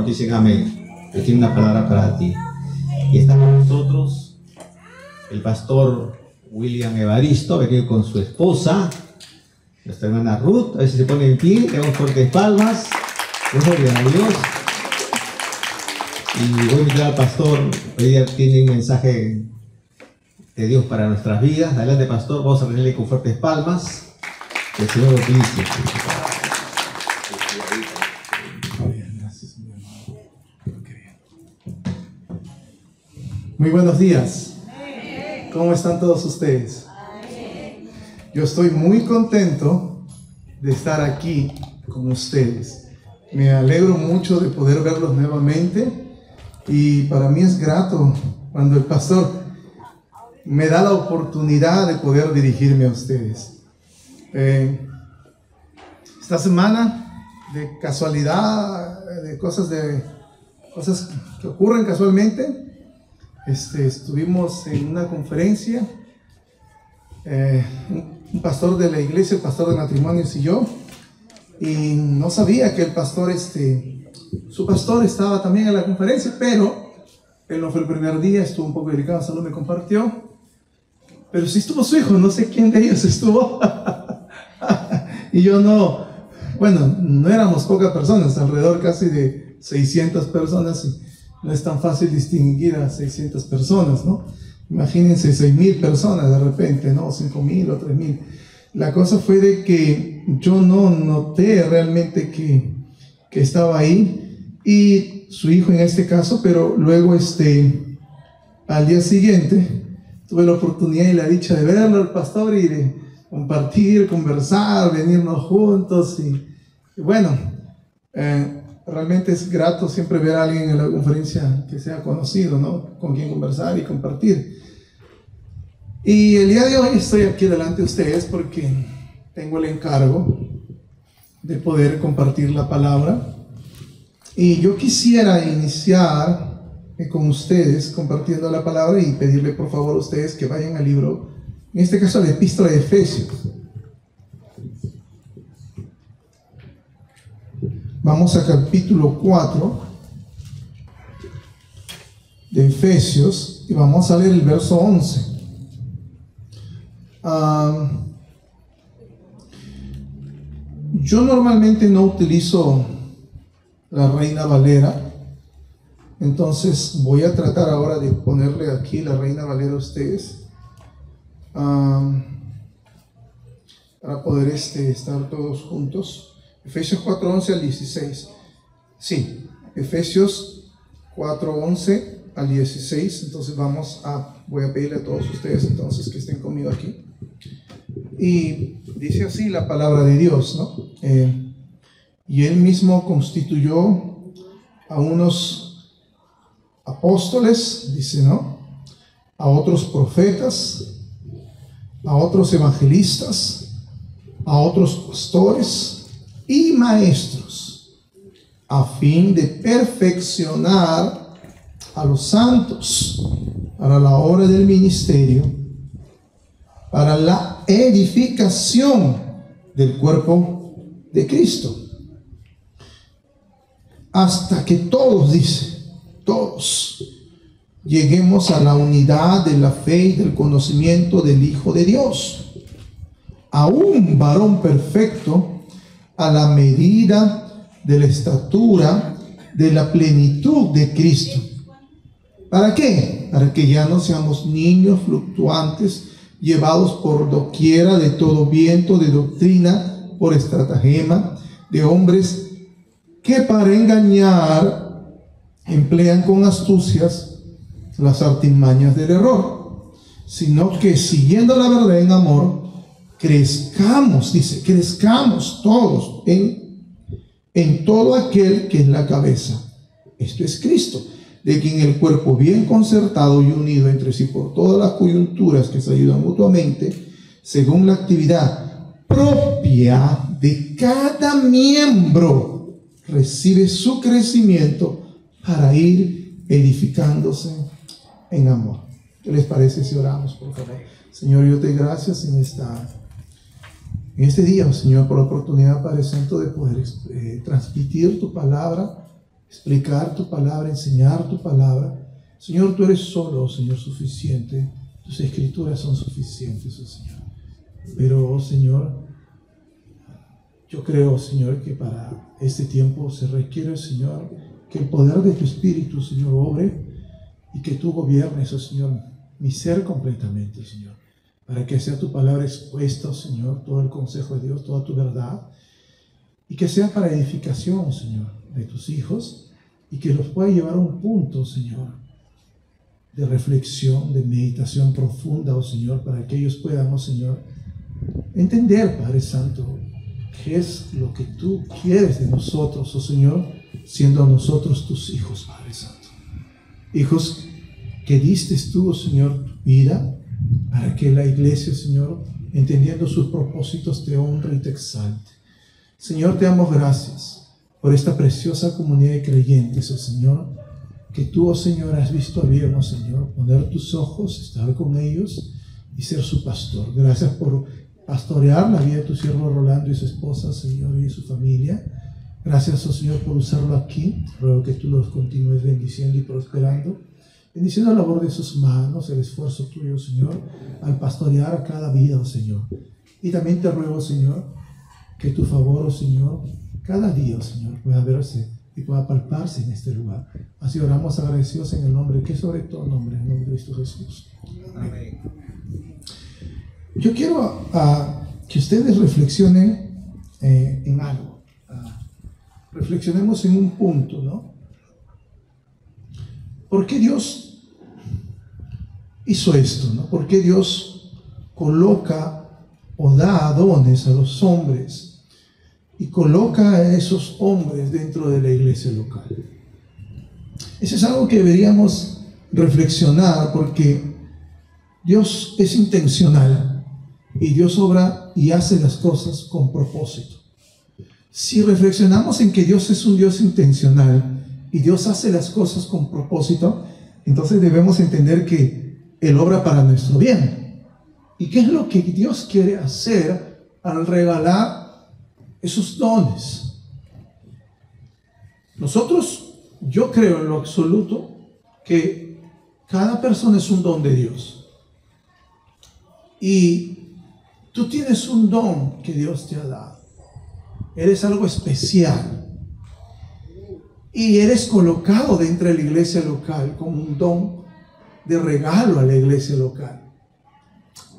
¿Cuántos dicen amén? Él tiene una palabra para ti. Y está con nosotros el pastor William Evaristo, venido con su esposa, nuestra hermana Ruth. A ver si se pone en pie, le damos fuertes palmas. Gloria a Dios. Y voy a invitar al pastor, ella tiene un mensaje de Dios para nuestras vidas. Adelante, pastor, vamos a rendirle con fuertes palmas. Que el Señor lo bendice. Muy buenos días. ¿Cómo están todos ustedes? Yo estoy muy contento de estar aquí con ustedes. Me alegro mucho de poder verlos nuevamente y para mí es grato cuando el pastor me da la oportunidad de poder dirigirme a ustedes. Esta semana, de casualidad, de cosas que ocurren casualmente, estuvimos en una conferencia, un pastor de la iglesia, el pastor de matrimonios y yo, y no sabía que el pastor, su pastor estaba también en la conferencia, pero él no fue el primer día, estuvo un poco delicado, solo me compartió, pero sí estuvo su hijo, no sé quién de ellos estuvo, y yo no éramos pocas personas, alrededor casi de 600 personas, y no es tan fácil distinguir a 600 personas, ¿no? Imagínense 6,000 personas de repente, ¿no? 5,000 o 3,000. La cosa fue de que yo no noté realmente que estaba ahí, y su hijo en este caso, pero luego al día siguiente tuve la oportunidad y la dicha de verlo al pastor y de compartir, conversar, venirnos juntos y bueno, realmente es grato siempre ver a alguien en la conferencia que sea conocido, ¿no? Con quien conversar y compartir. Y el día de hoy estoy aquí delante de ustedes porque tengo el encargo de poder compartir la palabra. Y yo quisiera iniciar con ustedes compartiendo la palabra y pedirle por favor a ustedes que vayan al libro, en este caso a la epístola de Efesios. Vamos a capítulo 4 de Efesios y vamos a leer el verso 11. Yo normalmente no utilizo la Reina Valera, entonces voy a tratar ahora de ponerle aquí la Reina Valera a ustedes para poder estar todos juntos. Efesios 4:11 al 16. Sí, Efesios 4:11 al 16. Entonces voy a pedirle a todos ustedes entonces que estén conmigo aquí. Y dice así la palabra de Dios, ¿no? Y Él mismo constituyó a unos apóstoles, dice, ¿no? A otros profetas, a otros evangelistas, a otros pastores y maestros, a fin de perfeccionar a los santos para la obra del ministerio, para la edificación del cuerpo de Cristo, hasta que todos, dice, todos lleguemos a la unidad de la fe y del conocimiento del Hijo de Dios, a un varón perfecto, a la medida de la estatura de la plenitud de Cristo. ¿Para qué? Para que ya no seamos niños fluctuantes, llevados por doquiera de todo viento de doctrina, por estratagema de hombres que para engañar emplean con astucias las artimañas del error, sino que siguiendo la verdad en amor, crezcamos, dice, crezcamos todos en todo aquel que es la cabeza. Esto es Cristo, de quien el cuerpo bien concertado y unido entre sí por todas las coyunturas que se ayudan mutuamente, según la actividad propia de cada miembro, recibe su crecimiento para ir edificándose en amor. ¿Qué les parece si oramos, por favor? Señor, yo te doy gracias en este día, Señor, por la oportunidad, Padre Santo, de poder transmitir tu palabra explicar tu palabra, enseñar tu palabra. Señor, tú eres solo, Señor, suficiente. Tus escrituras son suficientes, oh Señor. Pero, oh Señor, yo creo, Señor, que para este tiempo se requiere, Señor, que el poder de tu Espíritu, Señor, obre y que tú gobiernes, oh Señor, mi ser completamente, Señor, para que sea tu palabra expuesta, Señor, todo el consejo de Dios, toda tu verdad, y que sea para edificación, Señor, de tus hijos, y que los pueda llevar a un punto, Señor, de reflexión, de meditación profunda, oh Señor, para que ellos puedan, oh Señor, entender, Padre Santo, qué es lo que tú quieres de nosotros, oh Señor, siendo nosotros tus hijos, Padre Santo. Hijos que diste tú, oh Señor, tu vida, para que la iglesia, Señor, entendiendo sus propósitos, te honre y te exalte. Señor, te damos gracias por esta preciosa comunidad de creyentes, oh Señor, que tú, oh Señor, has visto bien, oh Señor, poner tus ojos, estar con ellos y ser su pastor. Gracias por pastorear la vida de tu siervo Rolando y su esposa, Señor, y de su familia. Gracias, oh Señor, por usarlo aquí. Ruego que tú los continúes bendiciendo y prosperando. Bendiciendo la labor de sus manos, el esfuerzo tuyo, Señor, al pastorear a cada vida, oh Señor. Y también te ruego, Señor, que tu favor, oh Señor, cada día, oh Señor, pueda verse y pueda palparse en este lugar. Así oramos agradecidos en el nombre, que es sobre todo nombre, en el nombre de Cristo Jesús. Amén. Yo quiero que ustedes reflexionen en algo. Reflexionemos en un punto, ¿no? ¿Por qué Dios hizo esto, no? ¿Por qué Dios coloca o da dones a los hombres y coloca a esos hombres dentro de la iglesia local? Eso es algo que deberíamos reflexionar, porque Dios es intencional y Dios obra y hace las cosas con propósito. Si reflexionamos en que Dios es un Dios intencional y Dios hace las cosas con propósito, entonces debemos entender que Él obra para nuestro bien. ¿Y qué es lo que Dios quiere hacer al regalar esos dones? Nosotros, yo creo en lo absoluto que cada persona es un don de Dios. Y tú tienes un don que Dios te ha dado. Eres algo especial. Y eres colocado dentro de la iglesia local como un don de regalo a la iglesia local.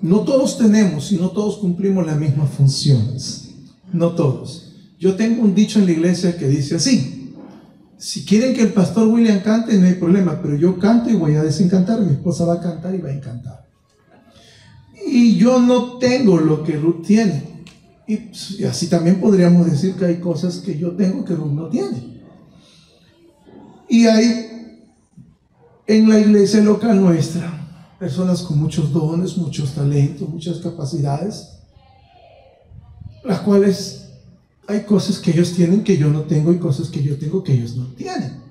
No todos tenemos y no todos cumplimos las mismas funciones. No todos. Yo tengo un dicho en la iglesia que dice así: si quieren que el pastor William cante, no hay problema, pero yo canto y voy a desencantar. Mi esposa va a cantar y va a encantar. Y yo no tengo lo que Ruth tiene. Y así también podríamos decir que hay cosas que yo tengo que Ruth no tiene. Y hay en la iglesia local nuestra personas con muchos dones, muchos talentos, muchas capacidades, las cuales hay cosas que ellos tienen que yo no tengo y cosas que yo tengo que ellos no tienen.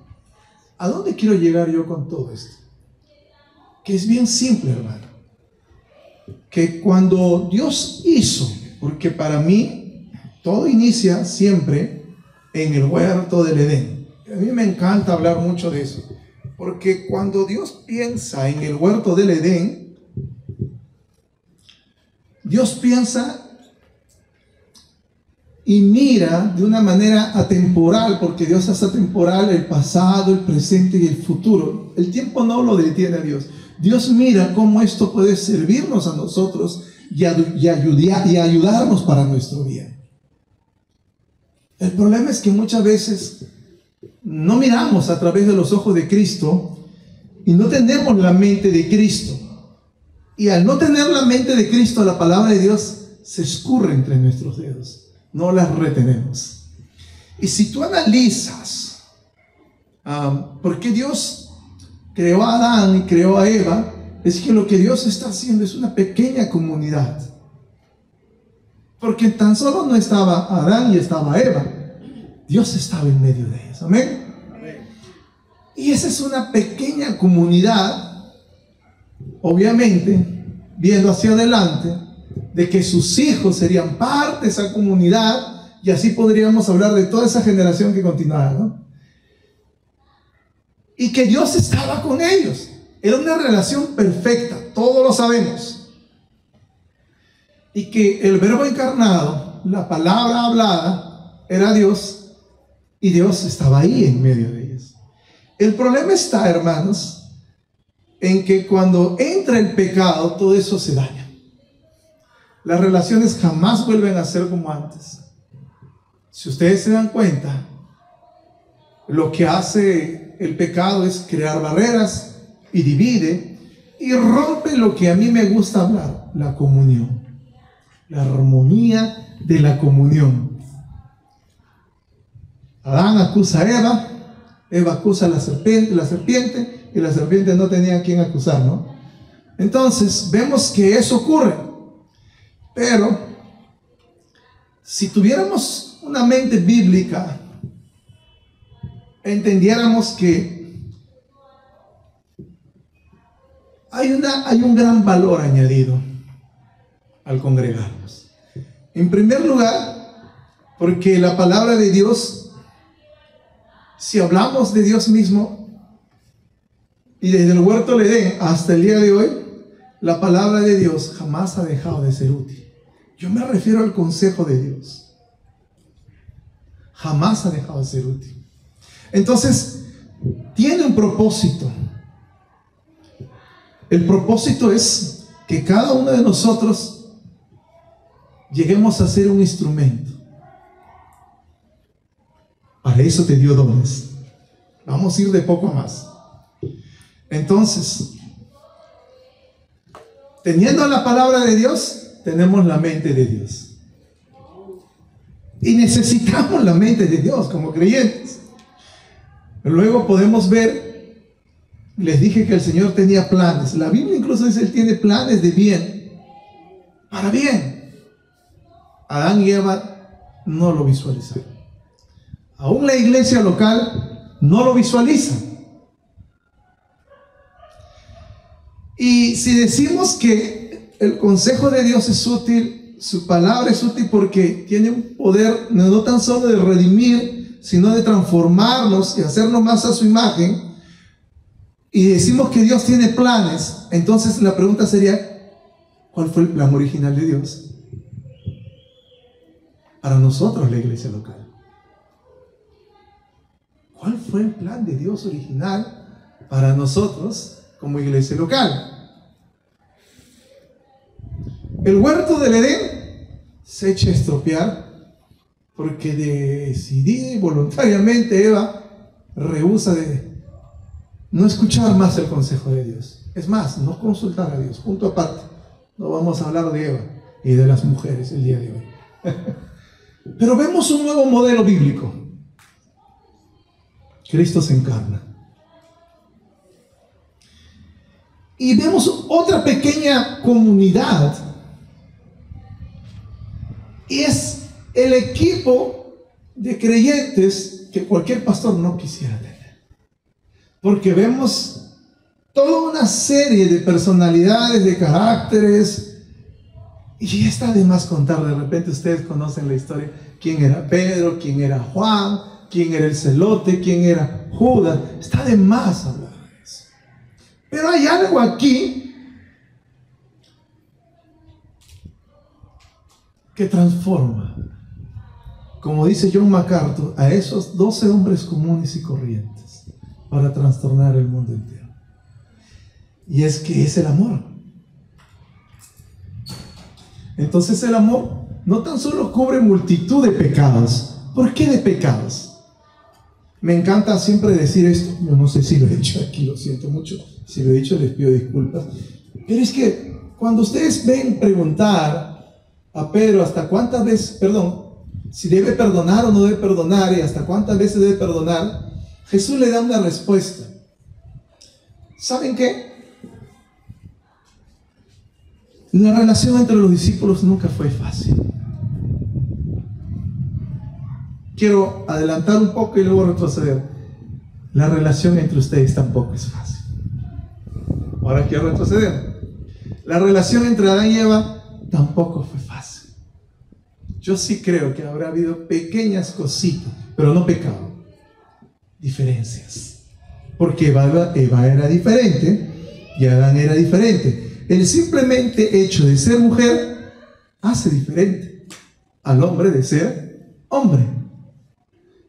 ¿A dónde quiero llegar yo con todo esto? Que es bien simple, hermano. Que cuando Dios hizo, porque para mí todo inicia siempre en el huerto del Edén. A mí me encanta hablar mucho de eso, porque cuando Dios piensa en el huerto del Edén, Dios piensa y mira de una manera atemporal, porque Dios hace atemporal el pasado, el presente y el futuro. El tiempo no lo detiene a Dios. Dios mira cómo esto puede servirnos a nosotros y ayudarnos para nuestro bien. El problema es que muchas veces no miramos a través de los ojos de Cristo y no tenemos la mente de Cristo. Y al no tener la mente de Cristo, la palabra de Dios se escurre entre nuestros dedos. No las retenemos. Y si tú analizas por qué Dios creó a Adán y creó a Eva, es que lo que Dios está haciendo es una pequeña comunidad. Porque tan solo no estaba Adán y estaba Eva. Dios estaba en medio de ellos. Amén. Y esa es una pequeña comunidad, obviamente, viendo hacia adelante, de que sus hijos serían parte de esa comunidad, y así podríamos hablar de toda esa generación que continuará, ¿no? y que Dios estaba con ellos. Era una relación perfecta, todos lo sabemos. Y que el Verbo encarnado, la palabra hablada, era Dios, y Dios estaba ahí en medio de ellos. El problema está, hermanos, en que cuando entra el pecado, todo eso se daña. Las relaciones jamás vuelven a ser como antes. Si ustedes se dan cuenta, lo que hace el pecado es crear barreras y divide y rompe lo que a mí me gusta hablar, la comunión, la armonía de la comunión. Adán acusa a Eva acusa a la serpiente y la serpiente no tenía a quien acusar, ¿no? Entonces vemos que eso ocurre, pero si tuviéramos una mente bíblica, entendiéramos que hay un gran valor añadido al congregarnos. En primer lugar, porque la palabra de Dios, si hablamos de Dios mismo, y desde el huerto del Edén hasta el día de hoy, la palabra de Dios jamás ha dejado de ser útil. Yo me refiero al consejo de Dios. Jamás ha dejado de ser útil. Entonces, tiene un propósito. El propósito es que cada uno de nosotros lleguemos a ser un instrumento. Para eso te dio dones. Vamos a ir de poco a más. Entonces, teniendo la palabra de Dios, tenemos la mente de Dios. Y necesitamos la mente de Dios como creyentes. Luego podemos ver, les dije que el Señor tenía planes. La Biblia incluso dice, Él tiene planes de bien. Para bien. Adán y Eva no lo visualizaron. Aún la iglesia local no lo visualiza. Y si decimos que el consejo de Dios es útil, su palabra es útil porque tiene un poder no tan solo de redimir, sino de transformarnos y hacernos más a su imagen, y decimos que Dios tiene planes, entonces la pregunta sería, ¿cuál fue el plan original de Dios para nosotros, la iglesia local? ¿Cuál fue el plan de Dios original para nosotros como iglesia local? El huerto del Edén se echa a estropear porque decidida y voluntariamente Eva rehúsa de no escuchar más el consejo de Dios. Es más, no consultar a Dios. Punto aparte. No vamos a hablar de Eva y de las mujeres el día de hoy. Pero vemos un nuevo modelo bíblico. Cristo se encarna. Y vemos otra pequeña comunidad. Y es el equipo de creyentes que cualquier pastor no quisiera tener. Porque vemos toda una serie de personalidades, de caracteres. Y está de más contar. De repente ustedes conocen la historia. ¿Quién era Pedro? ¿Quién era Juan? ¿Quién era el celote? ¿Quién era Judas? Está de más hablar de eso. Pero hay algo aquí que transforma, como dice John MacArthur, a esos 12 hombres comunes y corrientes para trastornar el mundo entero. Y es que es el amor. Entonces el amor no tan solo cubre multitud de pecados. ¿Por qué de pecados? Me encanta siempre decir esto. Yo no sé si lo he dicho aquí, lo siento mucho. Si lo he dicho, les pido disculpas. Pero es que cuando ustedes ven preguntar a Pedro hasta cuántas veces, si debe perdonar o no debe perdonar y hasta cuántas veces debe perdonar, Jesús le da una respuesta. ¿Saben qué? La relación entre los discípulos nunca fue fácil. Quiero adelantar un poco y luego retroceder. La relación entre ustedes tampoco es fácil. Ahora quiero retroceder. La relación entre Adán y Eva tampoco fue fácil. Yo sí creo que habrá habido pequeñas cositas, pero no pecado, diferencias. porque Eva era diferente y Adán era diferente. El simplemente hecho de ser mujer hace diferente al hombre de ser hombre.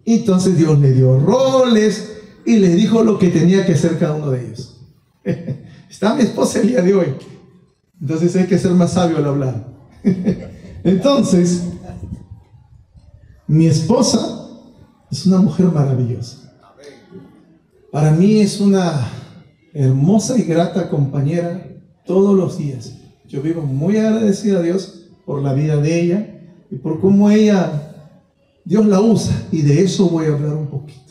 Entonces Dios le dio roles y le dijo lo que tenía que hacer cada uno de ellos. Está mi esposa el día de hoy, entonces hay que ser más sabio al hablar. Entonces, mi esposa es una mujer maravillosa. Para mí es una hermosa y grata compañera todos los días. Yo vivo muy agradecido a Dios por la vida de ella y por cómo Dios la usa, y de eso voy a hablar un poquito.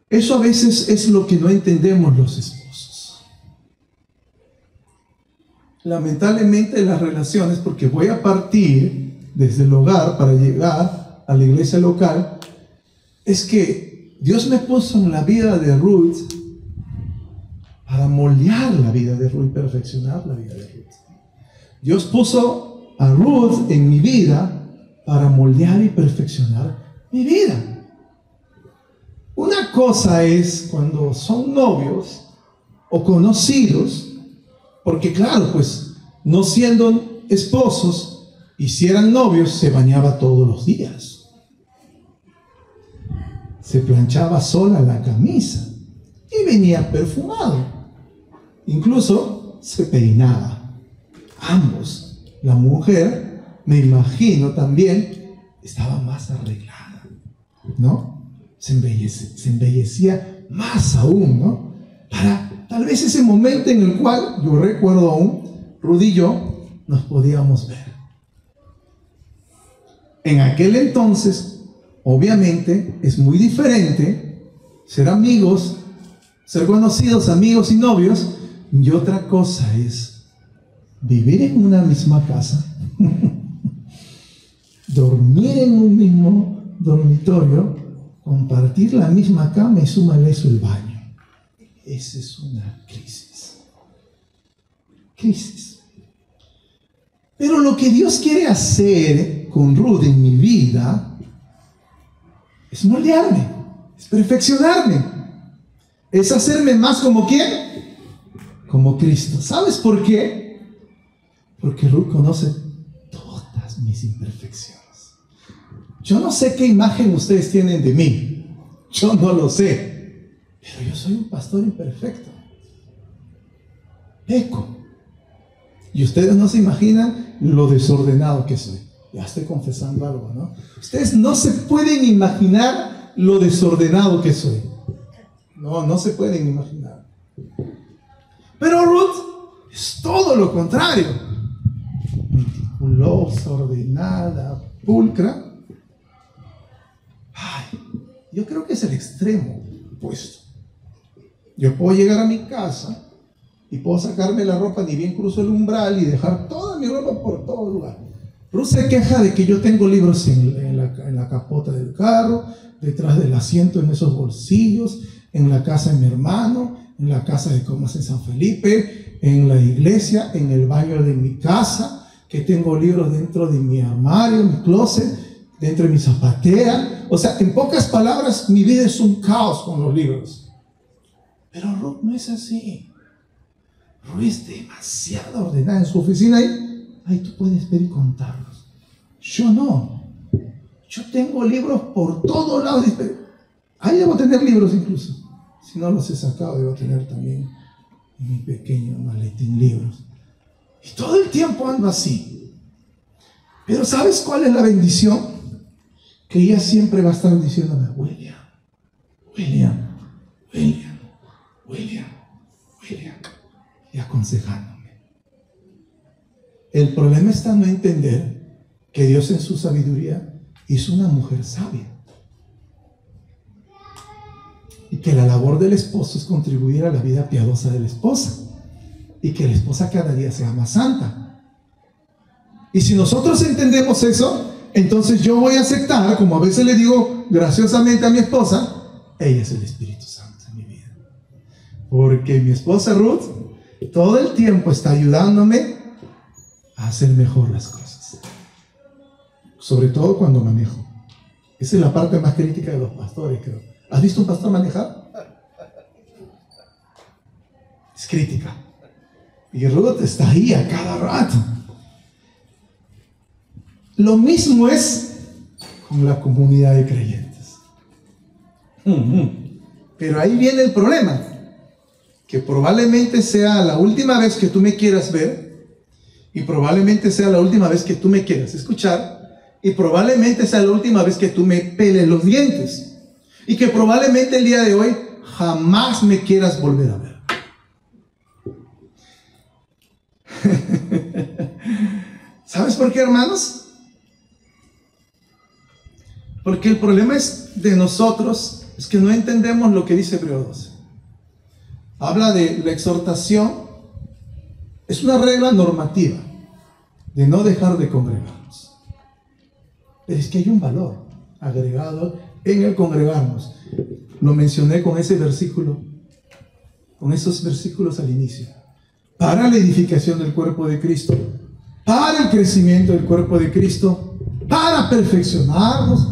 Eso a veces es lo que no entendemos los esposos. Lamentablemente las relaciones, porque voy a partir desde el hogar para llegar a la iglesia local, es que Dios me puso en la vida de Ruth para moldear la vida de Ruth y perfeccionar la vida de Ruth. Dios puso a Ruth en mi vida para moldear y perfeccionar mi vida. Una cosa es cuando son novios o conocidos, porque claro, pues no siendo esposos y si eran novios, se bañaba todos los días, se planchaba sola la camisa y venía perfumado, incluso se peinaba. Ambos, la mujer, me imagino también, estaba más arreglada, ¿no? Se embellecía más aún, ¿no? Para tal vez ese momento en el cual, yo recuerdo aún, Ruth y yo nos podíamos ver. En aquel entonces, obviamente, es muy diferente ser amigos, ser conocidos, amigos y novios, y otra cosa es vivir en una misma casa, dormir en un mismo dormitorio, compartir la misma cama y súmale eso el baño. Esa es una crisis. Crisis. Pero lo que Dios quiere hacer con Ruth en mi vida es moldearme, es perfeccionarme, es hacerme más como ¿quién? Como Cristo. ¿Sabes por qué? Porque Ruth conoce todas mis imperfecciones. Yo no sé qué imagen ustedes tienen de mí, yo no lo sé, pero yo soy un pastor imperfecto, peco, y ustedes no se imaginan lo desordenado que soy. Ya estoy confesando algo, ¿no? Ustedes no se pueden imaginar lo desordenado que soy. No se pueden imaginar. Pero Ruth es todo lo contrario, meticulosa, ordenada, pulcra. Ay, yo creo que es el extremo opuesto. Yo puedo llegar a mi casa y puedo sacarme la ropa, ni bien cruzo el umbral, y dejar toda mi ropa por todo lugar. Ruth se queja de que yo tengo libros en la capota del carro, detrás del asiento, en esos bolsillos, en la casa de mi hermano, en la casa de Comas en San Felipe, en la iglesia, en el baño de mi casa, que tengo libros dentro de mi armario, mi closet, dentro de mi zapatera. O sea, en pocas palabras, mi vida es un caos con los libros. Pero Ruth no es así. Ruth es demasiado ordenada. En su oficina ahí tú puedes ver y contarlos. Yo no. Yo tengo libros por todos lados. Ahí debo tener libros incluso. Si no los he sacado, debo tener también en mi pequeño maletín libros. Y todo el tiempo ando así. Pero ¿sabes cuál es la bendición? Que ella siempre va a estar diciéndome: William, y aconsejándome. El problema está en no entender que Dios en su sabiduría hizo una mujer sabia, y que la labor del esposo es contribuir a la vida piadosa de la esposa, y que la esposa cada día sea más santa. Y si nosotros entendemos eso, entonces yo voy a aceptar, como a veces le digo graciosamente a mi esposa, ella es el Espíritu Santo en mi vida. Porque mi esposa Ruth todo el tiempo está ayudándome a hacer mejor las cosas. Sobre todo cuando manejo. Esa es la parte más crítica de los pastores, creo. ¿Has visto un pastor manejar? Es crítica. Y Ruth está ahí a cada rato. Lo mismo es con la comunidad de creyentes. Pero ahí viene el problema, que probablemente sea la última vez que tú me quieras ver, y probablemente sea la última vez que tú me quieras escuchar, y probablemente sea la última vez que tú me peles los dientes, y que probablemente el día de hoy jamás me quieras volver a ver. ¿Sabes por qué, hermanos? Porque el problema es de nosotros, es que no entendemos lo que dice Hebreo 12. Habla de la exhortación, es una regla normativa de no dejar de congregarnos. Pero es que hay un valor agregado en el congregarnos. Lo mencioné con ese versículo, con esos versículos al inicio. Para la edificación del cuerpo de Cristo, para el crecimiento del cuerpo de Cristo, para perfeccionarnos.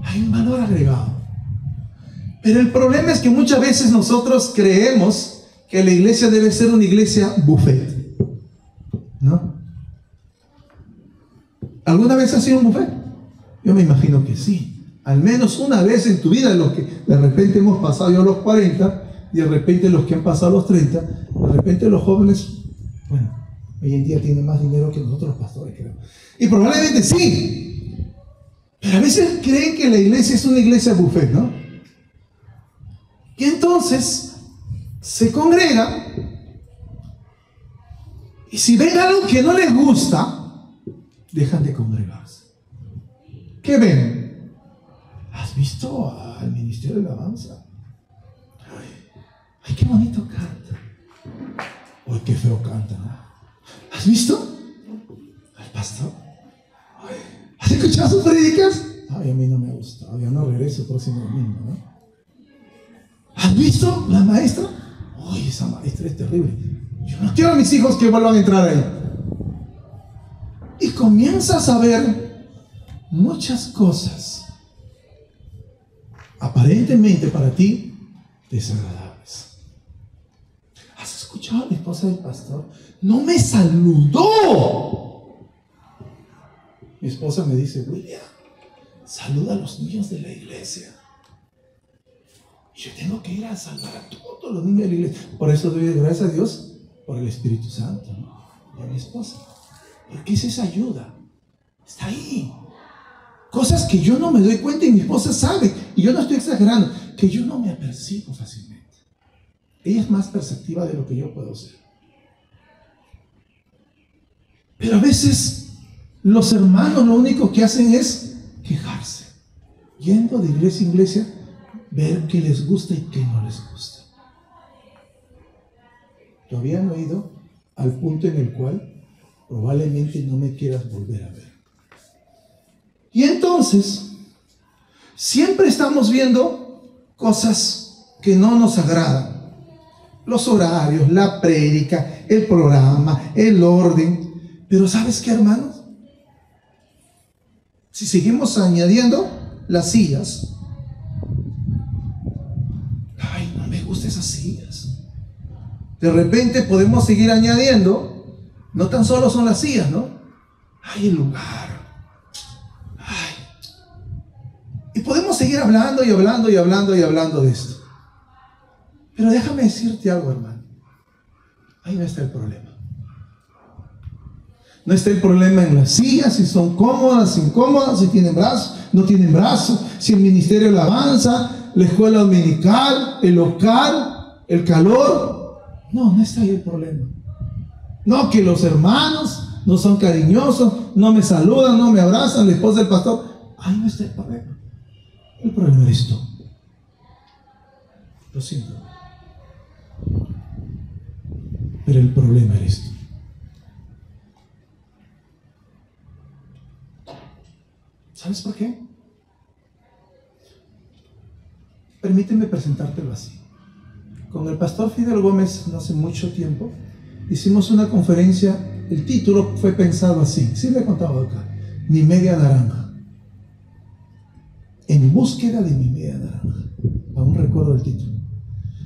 Hay un valor agregado. Pero el problema es que muchas veces nosotros creemos que la iglesia debe ser una iglesia buffet, ¿no? ¿Alguna vez ha sido un buffet? Yo me imagino que sí. Al menos una vez en tu vida, los que de repente hemos pasado ya los 40, y de repente los que han pasado los 30, de repente los jóvenes, bueno, hoy en día tienen más dinero que nosotros los pastores, creo. Y probablemente sí. Pero a veces creen que la iglesia es una iglesia buffet, ¿no? Y entonces se congregan, y si ven algo que no les gusta, dejan de congregarse. ¿Qué ven? ¿Has visto al ministerio de alabanza? Ay, qué bonito canta. Ay, qué feo canta, ¿no? ¿Has visto al pastor? ¿Has escuchado sus predicas? Ay, a mí no me gusta. Ya no regreso el próximo domingo, ¿no? ¿Has visto la maestra? Ay, esa maestra es terrible. Yo no quiero a mis hijos que vuelvan a entrar ahí. Y comienzas a ver muchas cosas aparentemente para ti desagradables. ¿Has escuchado a la esposa del pastor? No me saludó. Mi esposa me dice, William, saluda a los niños de la iglesia. Y yo tengo que ir a saludar a todos los niños de la iglesia. Por eso doy gracias a Dios por el Espíritu Santo, ¿no? Y a mi esposa. Porque es esa ayuda. Está ahí. Cosas que yo no me doy cuenta y mi esposa sabe. Y yo no estoy exagerando. Que yo no me apercibo fácilmente. Ella es más perceptiva de lo que yo puedo ser. Pero a veces los hermanos lo único que hacen es quejarse. Yendo de iglesia en iglesia, ver qué les gusta y qué no les gusta. Todavía no he ido al punto en el cual probablemente no me quieras volver a ver. Y entonces, siempre estamos viendo cosas que no nos agradan. Los horarios, la prédica, el programa, el orden. Pero ¿sabes qué, hermanos? Si seguimos añadiendo las sillas, ay, no me gustan esas sillas. De repente podemos seguir añadiendo, no tan solo son las sillas, ¿no? Ay, el lugar. Ay. Y podemos seguir hablando y hablando y hablando y hablando de esto. Pero déjame decirte algo, hermano. Ahí no está el problema. No está el problema en las sillas, si son cómodas, incómodas, si tienen brazos, no tienen brazos, si el ministerio la avanza, la escuela dominical, el local, el calor. No está ahí el problema. No, que los hermanos no son cariñosos, no me saludan, no me abrazan, la esposa del pastor. Ahí no está el problema. El problema eres tú. Lo siento. Pero el problema eres tú. ¿Sabes por qué? Permíteme presentártelo así. Con el pastor Fidel Gómez, no hace mucho tiempo, hicimos una conferencia. El título fue pensado así. Sí le he contado acá. Ni media naranja. en búsqueda de mi media naranja. Aún recuerdo el título.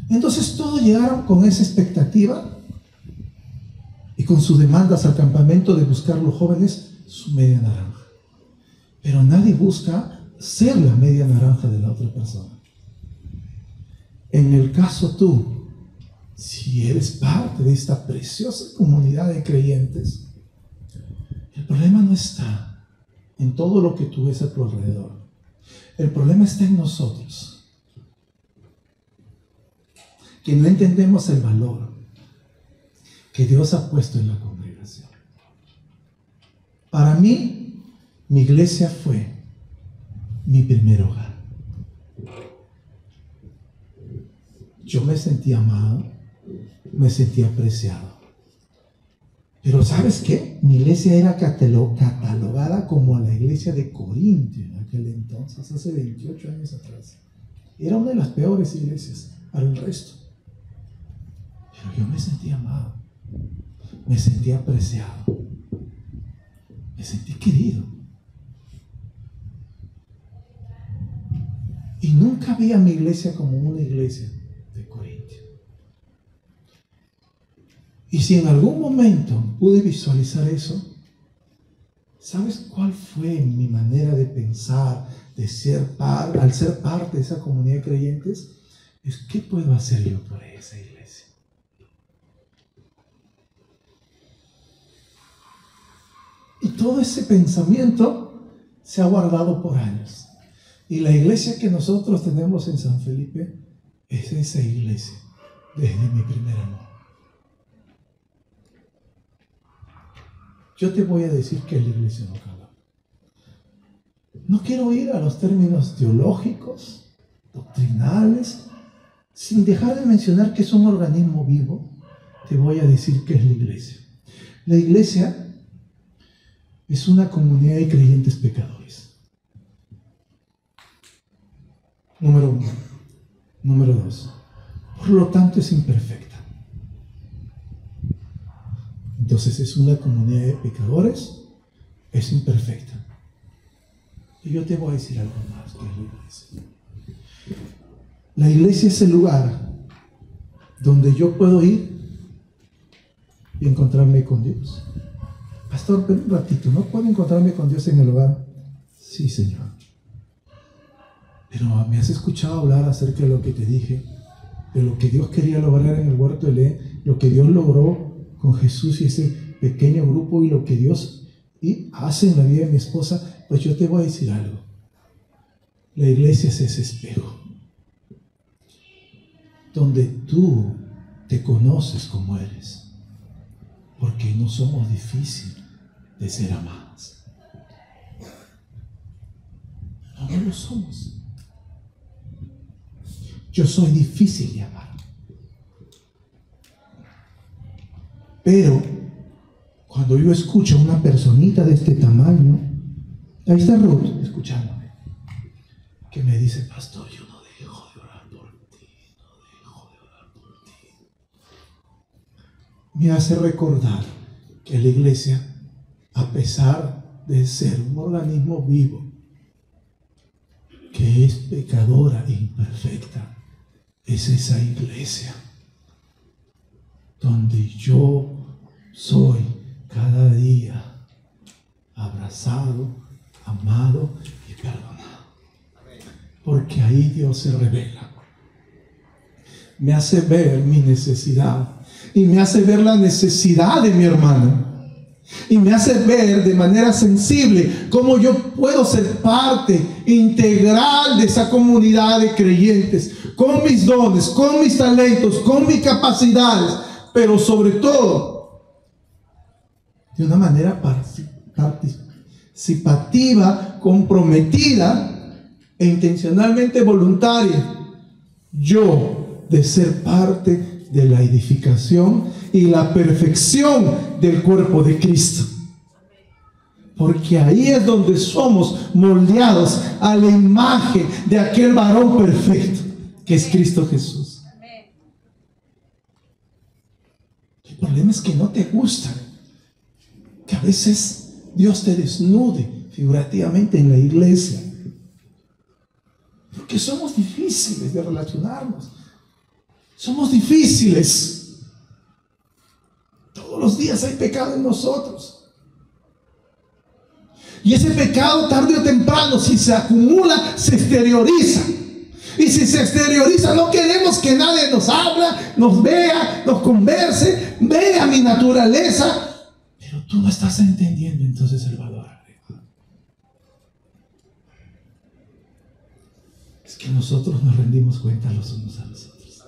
Entonces todos llegaron con esa expectativa y con sus demandas al campamento de buscar los jóvenes su media naranja. Pero nadie busca ser la media naranja de la otra persona. En el caso tú, si eres parte de esta preciosa comunidad de creyentes, el problema no está en todo lo que tú ves a tu alrededor. El problema está en nosotros, que no entendemos el valor que Dios ha puesto en la congregación. Para mí, mi iglesia fue mi primer hogar. Yo me sentí amado, me sentí apreciado. Pero ¿sabes qué? Mi iglesia era catalogada como la iglesia de Corintio en aquel entonces, hace 28 años atrás. Era una de las peores iglesias para el resto. Pero yo me sentí amado, me sentí apreciado, me sentí querido. Y nunca vi a mi iglesia como una iglesia de Corintio. Y si en algún momento pude visualizar eso, ¿sabes cuál fue mi manera de pensar, al ser parte de esa comunidad de creyentes? Es ¿qué puedo hacer yo por esa iglesia? Y todo ese pensamiento se ha guardado por años. Y la iglesia que nosotros tenemos en San Felipe es esa iglesia desde mi primer amor. Yo te voy a decir que la iglesia local. No quiero ir a los términos teológicos, doctrinales, sin dejar de mencionar que es un organismo vivo. Te voy a decir qué es la iglesia. La iglesia es una comunidad de creyentes pecadores. Número 1. Número 2. Por lo tanto es imperfecta. Entonces es una comunidad de pecadores, es imperfecta. Y yo te voy a decir algo más que es la iglesia. La iglesia es el lugar donde yo puedo ir y encontrarme con Dios. Pastor, ven un ratito, ¿no puedo encontrarme con Dios en el hogar? Sí, Señor. Pero me has escuchado hablar acerca de lo que te dije, de lo que Dios quería lograr en el huerto de Edén, lo que Dios logró con Jesús y ese pequeño grupo y lo que Dios hace en la vida de mi esposa. Pues yo te voy a decir algo. La iglesia es ese espejo donde tú te conoces como eres, porque no somos difíciles de ser amados. No lo somos. Yo soy difícil de amar. Pero cuando yo escucho a una personita de este tamaño, ahí está Ruth escuchándome, que me dice: pastor, yo no dejo de orar por ti, no dejo de orar por ti. Me hace recordar que la iglesia, a pesar de ser un organismo vivo, que es pecadora e imperfecta, es esa iglesia donde yo soy cada día abrazado, amado y perdonado. Porque ahí Dios se revela. Me hace ver mi necesidad y me hace ver la necesidad de mi hermano. Y me hace ver de manera sensible cómo yo puedo ser parte integral de esa comunidad de creyentes, con mis dones, con mis talentos, con mis capacidades, pero sobre todo de una manera participativa, comprometida e intencionalmente voluntaria, yo de ser parte de la edificación y la perfección del cuerpo de Cristo. Porque ahí es donde somos moldeados a la imagen de aquel varón perfecto que es Cristo Jesús. El problema es que no te gusta que a veces Dios te desnude figurativamente en la iglesia. Porque somos difíciles de relacionarnos. Somos difíciles. Todos los días hay pecado en nosotros. Y ese pecado, tarde o temprano, si se acumula, se exterioriza. Y si se exterioriza, no queremos que nadie nos habla, nos vea, nos converse, vea mi naturaleza. Pero tú no estás entendiendo entonces el valor. Es que nosotros nos rendimos cuenta los unos a los otros.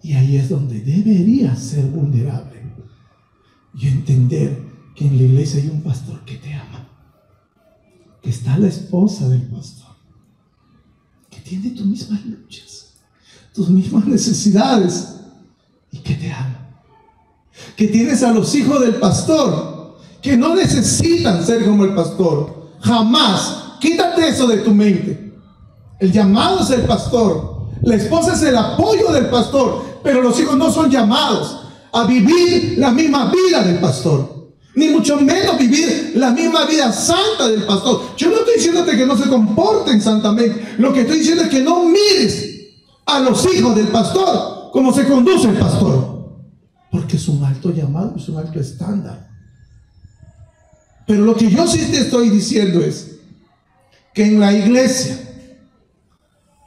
Y ahí es donde debería ser vulnerable y entender que en la iglesia hay un pastor que te ama, que está la esposa del pastor, que tiene tus mismas luchas, tus mismas necesidades y que te ama. Que tienes a los hijos del pastor que no necesitan ser como el pastor, jamás. Quítate eso de tu mente. El llamado es el pastor, la esposa es el apoyo del pastor, pero los hijos no son llamados a vivir la misma vida del pastor, ni mucho menos vivir la misma vida santa del pastor. Yo no estoy diciéndote que no se comporten santamente, lo que estoy diciendo es que no mires a los hijos del pastor como se conduce el pastor, porque es un alto llamado, es un alto estándar. Pero lo que yo sí te estoy diciendo es que en la iglesia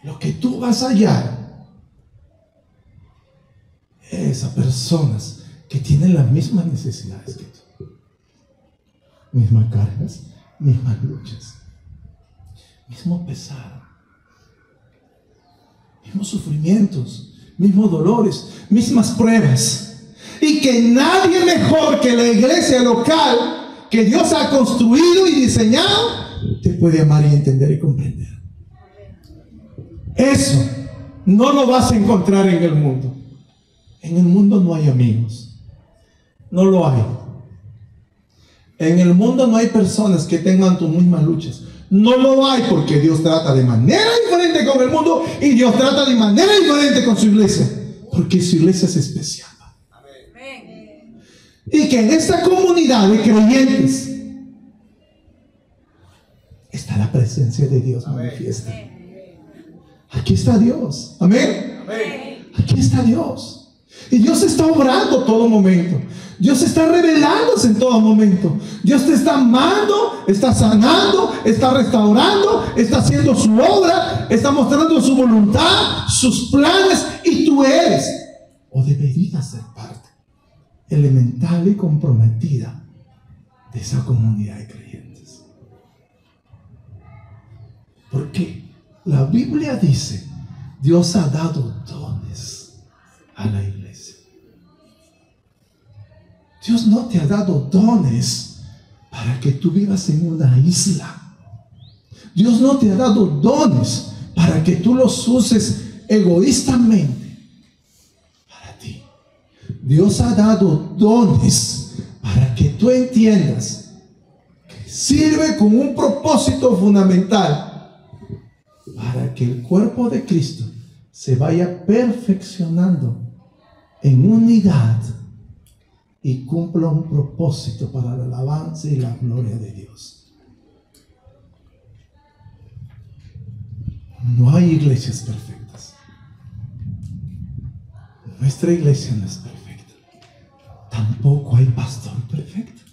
lo que tú vas a hallar es a personas que tienen las mismas necesidades que tú, mismas cargas, mismas luchas, mismo pesar, mismos sufrimientos, mismos dolores, mismas pruebas, y que nadie mejor que la iglesia local que Dios ha construido y diseñado te puede amar y entender y comprender. Eso no lo vas a encontrar en el mundo. En el mundo no hay amigos. No lo hay. En el mundo no hay personas que tengan tus mismas luchas. No lo hay, porque Dios trata de manera diferente con el mundo y Dios trata de manera diferente con su iglesia, porque su iglesia es especial. Amén. Y que en esta comunidad de creyentes está la presencia de Dios manifiesta. Aquí está Dios. Amén. Aquí está Dios. Y Dios está obrando todo momento. Dios está revelándose en todo momento. Dios te está amando, está sanando, está restaurando, está haciendo su obra, está mostrando su voluntad, sus planes, y tú eres, o deberías ser parte elemental y comprometida de esa comunidad de creyentes. Porque la Biblia dice, Dios ha dado dones a la iglesia. Dios no te ha dado dones para que tú vivas en una isla. Dios no te ha dado dones para que tú los uses egoístamente para ti. Dios ha dado dones para que tú entiendas que sirve con un propósito fundamental, para que el cuerpo de Cristo se vaya perfeccionando en unidad y cumpla un propósito para la alabanza y la gloria de Dios. No hay iglesias perfectas. Nuestra iglesia no es perfecta. Tampoco hay pastor perfecto.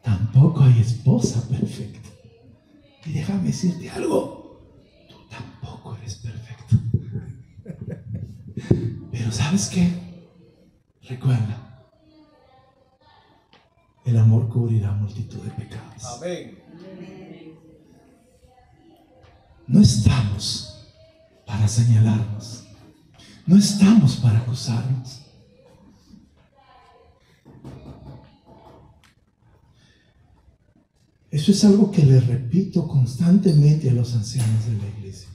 Tampoco hay esposa perfecta. Y déjame decirte algo, tú tampoco eres perfecto. Pero ¿sabes qué? Recuerda, el amor cubrirá multitud de pecados. Amén. No estamos para señalarnos. No estamos para acusarnos. Eso es algo que le repito constantemente a los ancianos de la iglesia.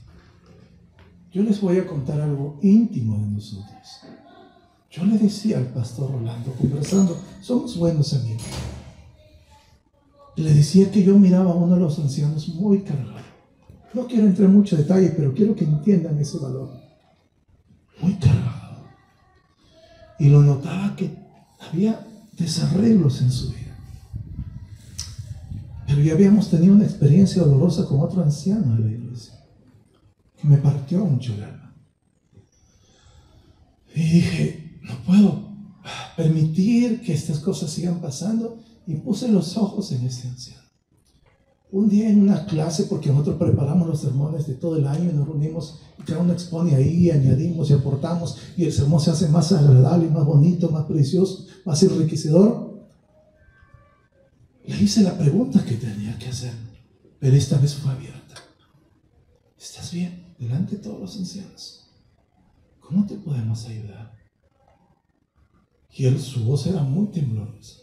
Yo les voy a contar algo íntimo de nosotros. Yo le decía al pastor Rolando, conversando, somos buenos amigos. Le decía que yo miraba a uno de los ancianos muy cargado. No quiero entrar en mucho detalle, pero quiero que entiendan ese valor. Muy cargado. Y lo notaba que había desarreglos en su vida. Pero ya habíamos tenido una experiencia dolorosa con otro anciano de la iglesia, que me partió mucho el alma. Y dije, no puedo permitir que estas cosas sigan pasando, y puse los ojos en este anciano. Un día en una clase, porque nosotros preparamos los sermones de todo el año y nos reunimos y cada uno expone ahí, añadimos y aportamos, y el sermón se hace más agradable, más bonito, más precioso, más enriquecedor. Le hice la pregunta que tenía que hacer, pero esta vez fue abierta. ¿Estás bien? Delante de todos los ancianos. ¿Cómo te podemos ayudar? Y su voz era muy temblorosa.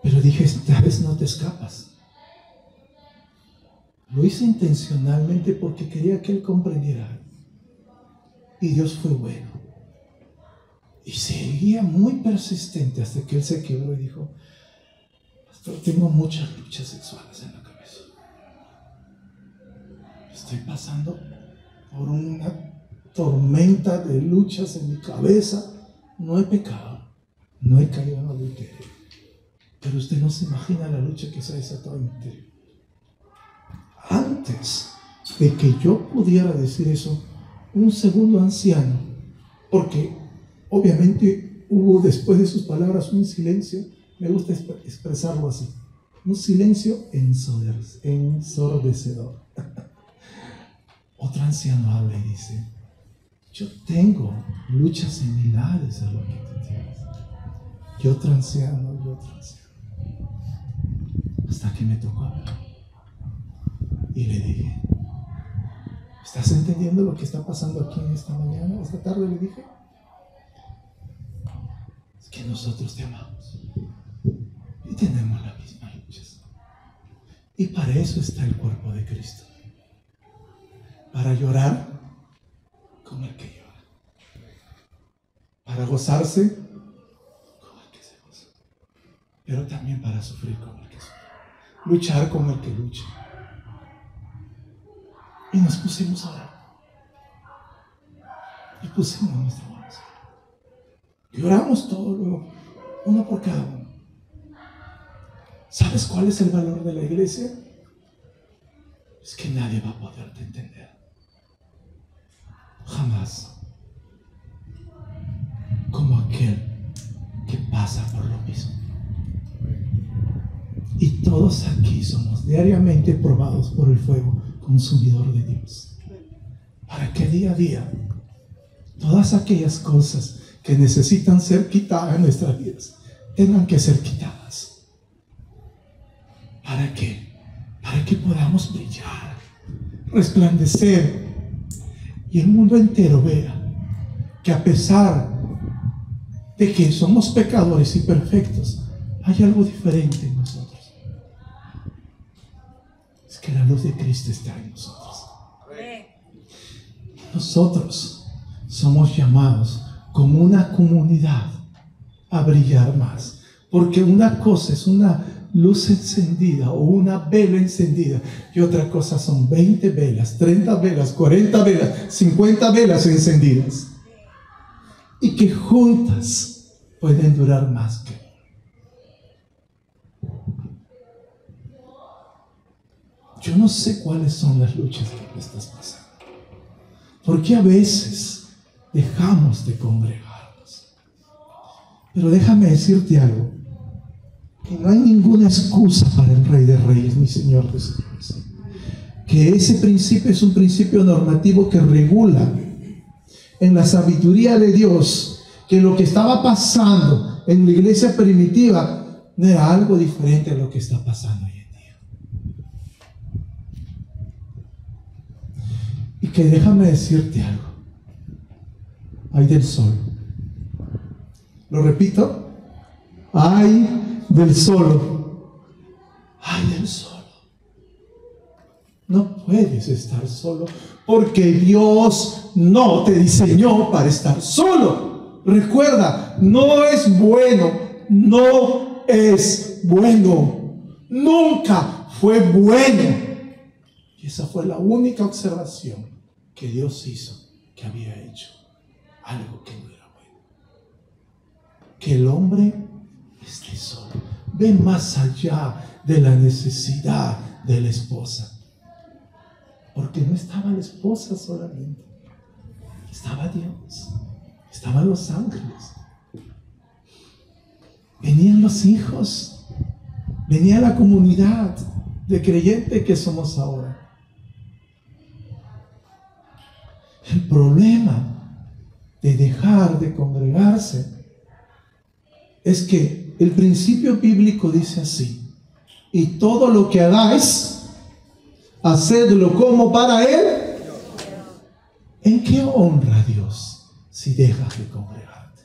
Pero dije, esta vez no te escapas. Lo hice intencionalmente porque quería que él comprendiera. Y Dios fue bueno. Y seguía muy persistente hasta que él se quebró y dijo, pastor, tengo muchas luchas sexuales en la cabeza. Estoy pasando por una tormenta de luchas en mi cabeza. No he pecado, no he caído en adulterio. Pero usted no se imagina la lucha que se ha desatado en mi interior. Antes de que yo pudiera decir eso, un segundo anciano, porque obviamente hubo después de sus palabras un silencio, me gusta expresarlo así, un silencio ensordecedor. Otro anciano habla y dice, yo tengo luchas similares a lo que tú tienes. Y otro anciano. Hasta que me tocó hablar. Y le dije, ¿estás entendiendo lo que está pasando aquí en esta mañana? Esta tarde le dije, es que nosotros te amamos y tenemos las mismas luchas. Y para eso está el cuerpo de Cristo. Para llorar como el que llora. Para gozarse como el que se goza. Pero también para sufrir como el que sufre. Luchar como el que lucha. Y nos pusimos a orar. Y pusimos nuestra voz. Y oramos todo luego, uno por cada uno. ¿Sabes cuál es el valor de la iglesia? Es que nadie va a poderte entender. Jamás. Como aquel que pasa por lo mismo. Y todos aquí somos diariamente probados por el fuego consumidor de Dios. Para que día a día todas aquellas cosas que necesitan ser quitadas en nuestras vidas tengan que ser quitadas. ¿Para qué? Para que podamos brillar, resplandecer y el mundo entero vea que a pesar de que somos pecadores y perfectos, hay algo diferente en nosotros. Es que la luz de Cristo está en nosotros. Nosotros somos llamados como una comunidad a brillar más. Porque una cosa es una luz encendida o una vela encendida y otra cosa son 20 velas, 30 velas, 40 velas, 50 velas encendidas. Y que juntas pueden durar más que una. Yo no sé cuáles son las luchas que estás pasando. Porque a veces dejamos de congregarnos. Pero déjame decirte algo. Que no hay ninguna excusa para el Rey de Reyes ni Señor de Señores. Que ese principio es un principio normativo que regula en la sabiduría de Dios que lo que estaba pasando en la iglesia primitiva no era algo diferente a lo que está pasando hoy en día. Y que déjame decirte algo. Hay del sol. Lo repito. Hay del solo. Hay del solo. No puedes estar solo porque Dios no te diseñó para estar solo. Recuerda, no es bueno, no es bueno, nunca fue bueno. Y esa fue la única observación que Dios hizo, que había hecho algo que no era bueno. Que el hombre esté solo. ve más allá de la necesidad de la esposa. Porque no estaba la esposa solamente, estaba Dios, estaban los ángeles, venían los hijos, venía la comunidad de creyentes que somos ahora. El problema de dejar de congregarse es que el principio bíblico dice así: y todo lo que hagáis, hacedlo como para Él. ¿En qué honra a Dios si dejas de congregarte?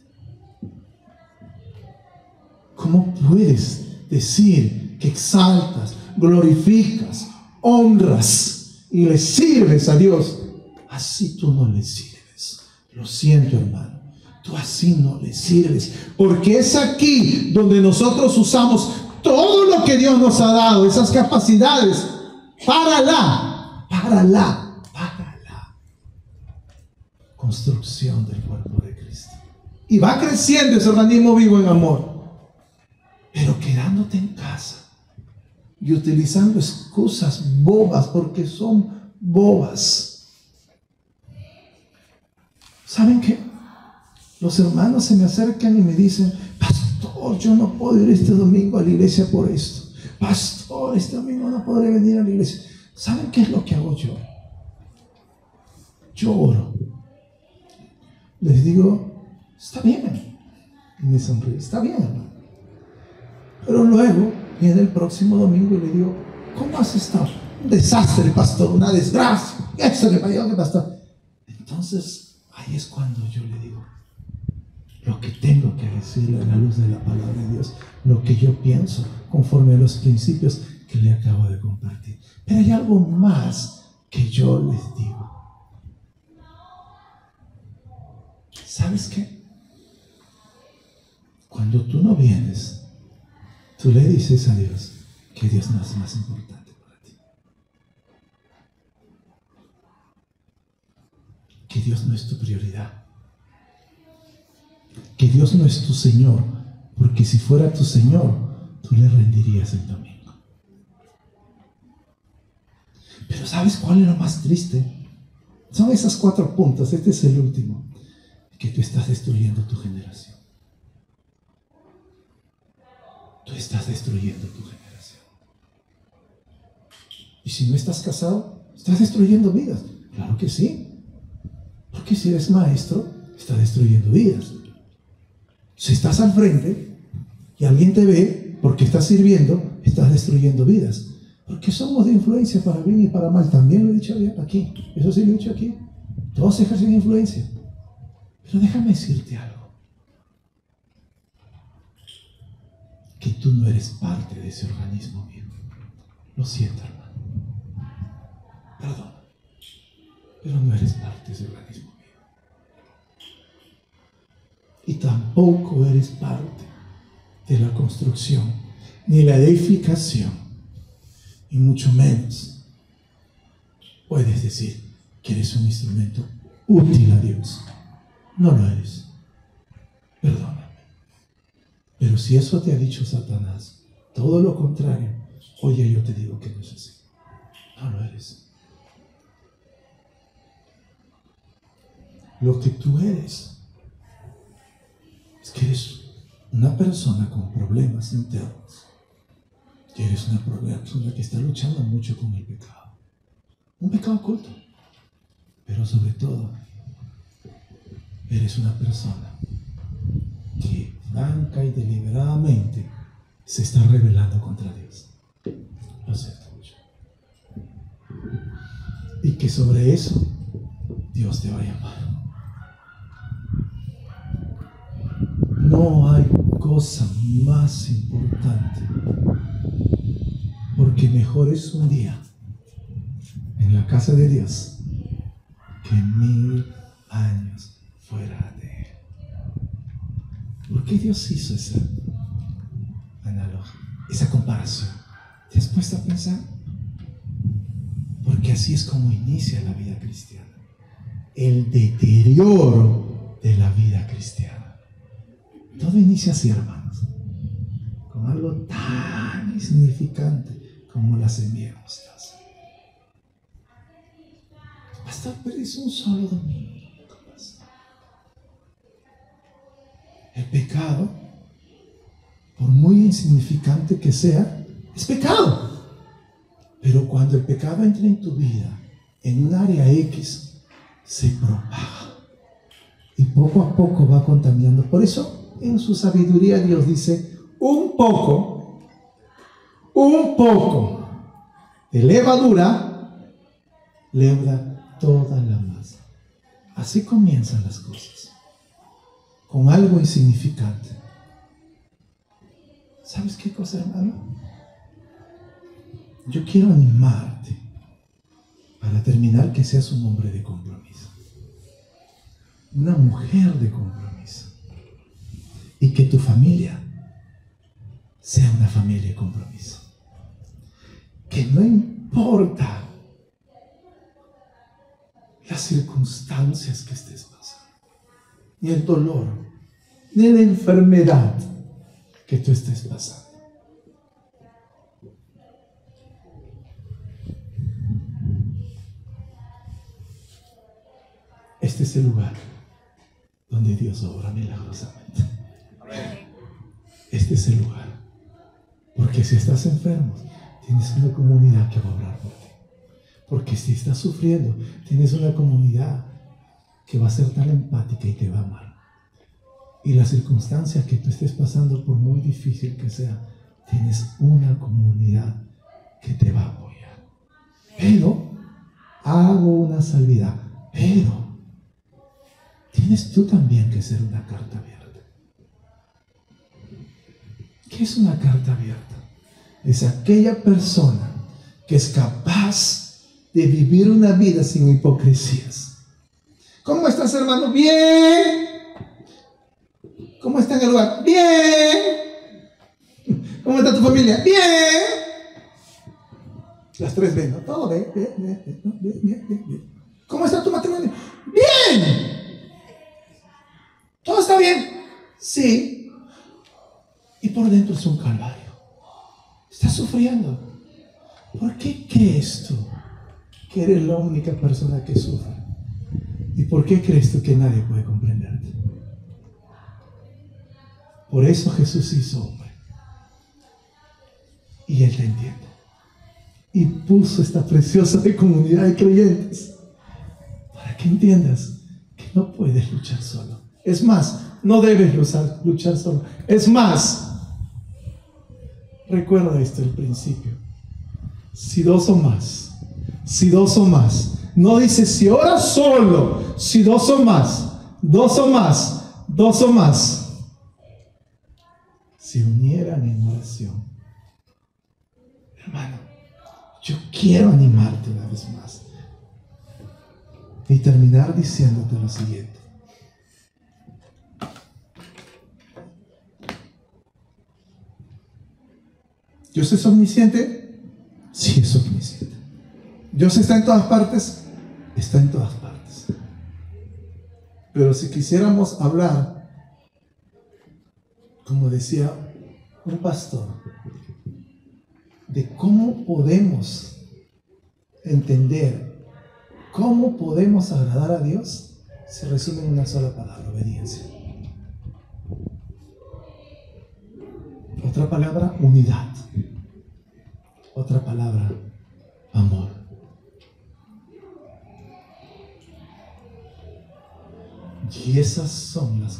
¿Cómo puedes decir que exaltas, glorificas, honras y le sirves a Dios? Así tú no le sirves. Lo siento, hermano. Tú así no le sirves. Porque es aquí donde nosotros usamos todo lo que Dios nos ha dado, esas capacidades, para la construcción del cuerpo de Cristo. Y va creciendo ese organismo vivo en amor. Pero quedándote en casa y utilizando excusas bobas, porque son bobas. ¿Saben qué? Los hermanos se me acercan y me dicen: pastor, yo no puedo ir este domingo a la iglesia por esto. Pastor, este domingo no podré venir a la iglesia. ¿Saben qué es lo que hago yo? Yo oro. Les digo: está bien. Y me sonríe: está bien, hermano. Pero luego viene el próximo domingo y le digo: ¿cómo has estado? Un desastre, pastor, una desgracia. Eso que pasó, que pastor. Entonces, ahí es cuando yo le digo lo que tengo que decirle a la luz de la palabra de Dios, lo que yo pienso conforme a los principios que le acabo de compartir. Pero hay algo más que yo les digo. ¿Sabes qué? Cuando tú no vienes, tú le dices a Dios que Dios no es más importante para ti, que Dios no es tu prioridad, que Dios no es tu Señor, porque si fuera tu Señor, tú le rendirías el domingo. Pero ¿sabes cuál es lo más triste? Son esas 4 puntos, este es el último, que tú estás destruyendo tu generación. Tú estás destruyendo tu generación. Y si no estás casado, estás destruyendo vidas. Claro que sí. Porque si eres maestro, estás destruyendo vidas. Si estás al frente y alguien te ve porque estás sirviendo, estás destruyendo vidas. Porque somos de influencia para bien y para mal. También lo he dicho aquí. Eso sí lo he dicho aquí. Todos ejercen influencia. Pero déjame decirte algo. Que tú no eres parte de ese organismo vivo. Lo siento, hermano. Perdón. Pero no eres parte de ese organismo vivo. Y tampoco eres parte de la construcción, ni la edificación, y mucho menos puedes decir que eres un instrumento útil a Dios. No lo eres. Perdóname. Pero si eso te ha dicho Satanás, todo lo contrario, oye, yo te digo que no es así. No lo eres. Lo que tú eres es que eres una persona con problemas internos. Que eres una persona que está luchando mucho con el pecado. Un pecado oculto. Pero sobre todo, eres una persona que franca y deliberadamente se está rebelando contra Dios. Lo siento mucho. Y que sobre eso Dios te va a llamar. No hay cosa más importante, porque mejor es un día en la casa de Dios que 1000 años fuera de Él. ¿Por qué Dios hizo esa analogía, esa comparación? ¿Te has puesto a pensar? Porque así es como inicia la vida cristiana. El deterioro de la vida cristiana. Todo inicia así, hermanos, con con algo tan insignificante como la semilla de mostaza. Pastor, pero es un solo domingo. El pecado, por muy insignificante que sea, es pecado. Pero cuando el pecado entra en tu vida, en un área X, se propaga. Y poco a poco va contaminando. Por eso, en su sabiduría, Dios dice, un poco de levadura leuda toda la masa. Así comienzan las cosas. Con algo insignificante. ¿Sabes qué cosa, hermano? Yo quiero animarte para terminar que seas un hombre de compromiso, una mujer de compromiso, y que tu familia sea una familia de compromiso. Que no importa las circunstancias que estés pasando, ni el dolor, ni la enfermedad que tú estés pasando. Este es el lugar donde Dios obra milagrosamente. Este es el lugar. Porque si estás enfermo, tienes una comunidad que va a orar por ti. Porque si estás sufriendo, tienes una comunidad que va a ser tan empática y te va a amar. Y las circunstancias que tú estés pasando, por muy difícil que sea, tienes una comunidad que te va a apoyar. Pero, hago una salvedad, pero tienes tú también que ser una carta abierta. ¿Qué es una carta abierta? Es aquella persona que es capaz de vivir una vida sin hipocresías. ¿Cómo estás, hermano? Bien. ¿Cómo está en el lugar? Bien. ¿Cómo está tu familia? Bien. Las tres ven, ¿no? Todo bien. ¿Cómo está tu matrimonio? Bien. ¿Todo está bien? Sí. Y por dentro es un calvario. Estás sufriendo. ¿Por qué crees tú que eres la única persona que sufre? ¿Y por qué crees tú que nadie puede comprenderte? Por eso Jesús hizo hombre. Y Él te entiende. Y puso esta preciosa comunidad de creyentes para que entiendas que no puedes luchar solo. Es más, no debes luchar solo. Es más, recuerda esto al principio. Si dos o más, no dice si oras solo, si dos o más, se unieran en oración. Hermano, yo quiero animarte una vez más y terminar diciéndote lo siguiente. ¿Dios es omnisciente? Sí, es omnisciente. ¿Dios está en todas partes? Está en todas partes. Pero si quisiéramos hablar, como decía un pastor, de cómo podemos entender, cómo podemos agradar a Dios, se resume en una sola palabra: obediencia. Otra palabra, unidad. Otra palabra, amor. Y esas son las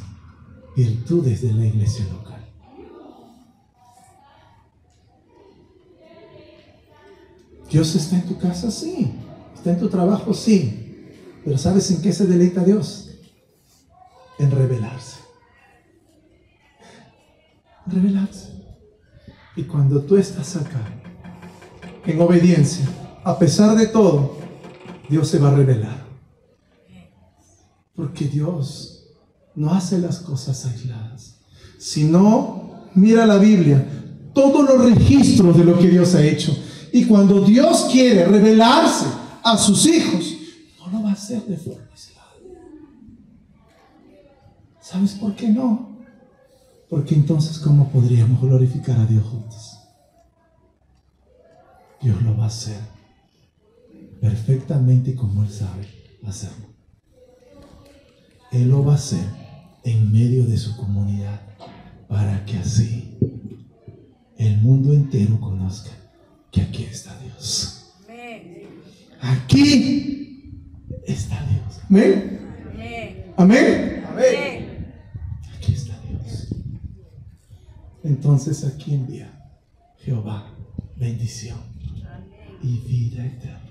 virtudes de la iglesia local. ¿Dios está en tu casa? Sí. ¿Está en tu trabajo? Sí. Pero ¿sabes en qué se deleita Dios? En revelarse. Revelarse. Y cuando tú estás acá, en obediencia, a pesar de todo, Dios se va a revelar. Porque Dios no hace las cosas aisladas. Si no, mira la Biblia, todos los registros de lo que Dios ha hecho. Y cuando Dios quiere revelarse a sus hijos, no lo va a hacer de forma aislada. ¿Sabes por qué no? Porque entonces, ¿cómo podríamos glorificar a Dios juntos? Dios lo va a hacer perfectamente como Él sabe hacerlo. Él lo va a hacer en medio de su comunidad, para que así el mundo entero conozca que aquí está Dios. Aquí está Dios. ¿Amén? ¿Amén? Amén. Aquí está Dios. Entonces aquí envía Jehová bendición y vida eterna.